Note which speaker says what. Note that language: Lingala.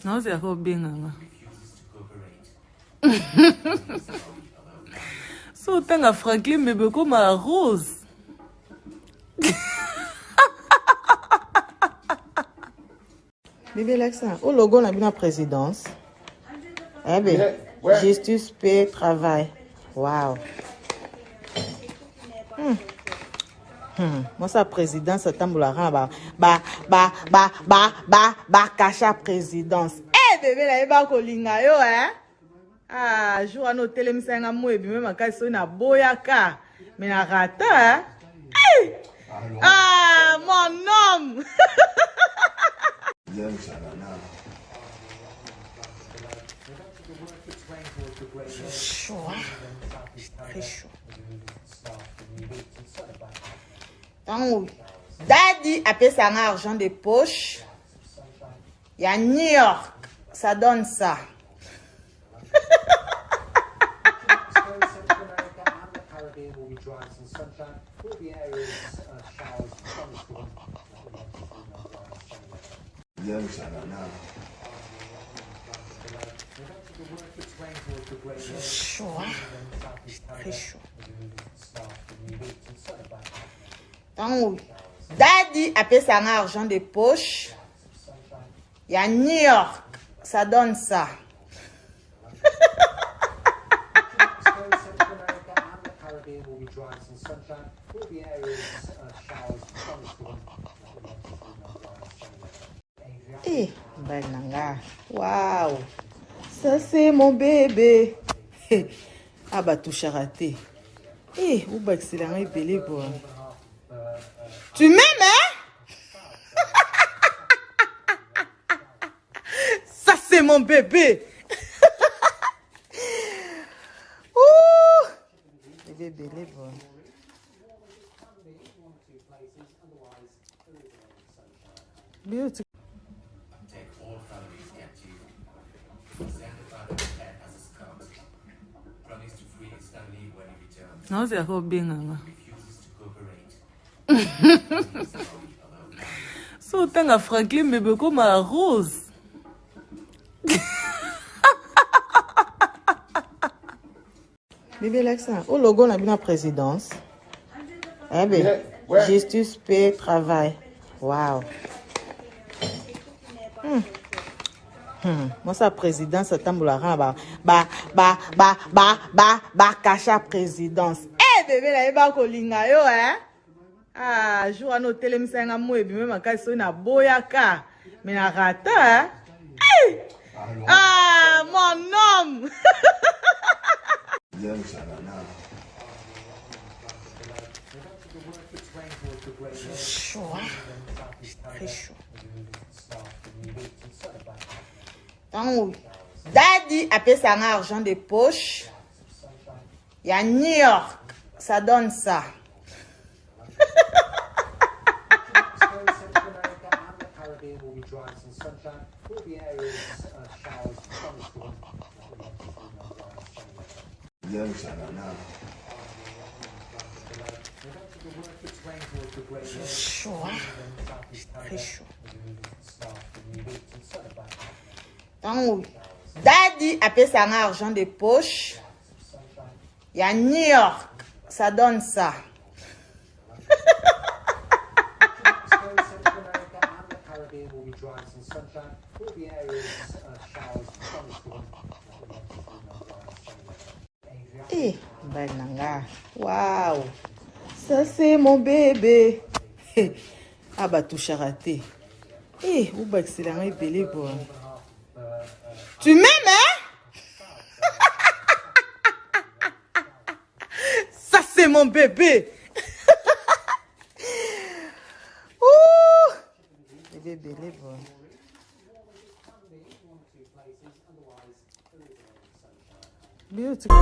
Speaker 1: Non, c'est encore bien. So, t'as Franklin, mais comme à Rose. Bébé l'accent. Au logo, on a bien la présidence. Eh bien, justice, paix, travail. Waouh. Moi, sa présidence, c'est tamboularan. Cacha présidence. Eh, bébé, là, il va kolinga yo, hein? Ah, jour à nos télémissions, moi, et puis même quand ils sont na boyaka. Mais na rata, hein? Ah, mon homme! Chaud, hein? Très chaud. Donc, Daddy a payé son argent de poche. Il y a New York. Ça donne ça. Chaud, hein? Très chaud. Donc, Daddy a payé son argent de poche. Il y a New York. Ça donne ça. Eh, Bananga. Waouh. Ça, c'est mon bébé. Ah, bah, tout charaté. Eh, où bah, excellent, et belé, bon. Tu m'aimes, hein? Ça, c'est mon bébé. Ouh. Bébé belé, bon. Beautiful. Non, c'est encore bien. So, t'as Franklin, mais comme à Rose. Bébé l'accent. Au logo, on a bien la présidence. Eh bien, justice, paix, travail. Waouh. Moi, sa présidence, c'est tamboularan. Cacha présidence. Eh, bébé, là, il va kolinga yo, hein? Ah, jour à nos télémissions, moi, et puis même quand ils sont na boyaka. Mais na rata, hein? Ah, mon homme! Chaud, hein? Très chaud. Donc, Daddy a payé son argent de poche. Il y a New York. Ça donne ça. Chaud, hein? Très chaud. Donc, Daddy a payé son argent de poche. Il y a New York. Ça donne ça. Eh, Bananga. Waouh. Ça, c'est mon bébé. Ah, bah, tout charaté. Eh, où bah, excellent, et belé, bon. Tu m'aimes, hein? Ça, c'est mon bébé. Ouh. Bébé belé, bon. Beautiful.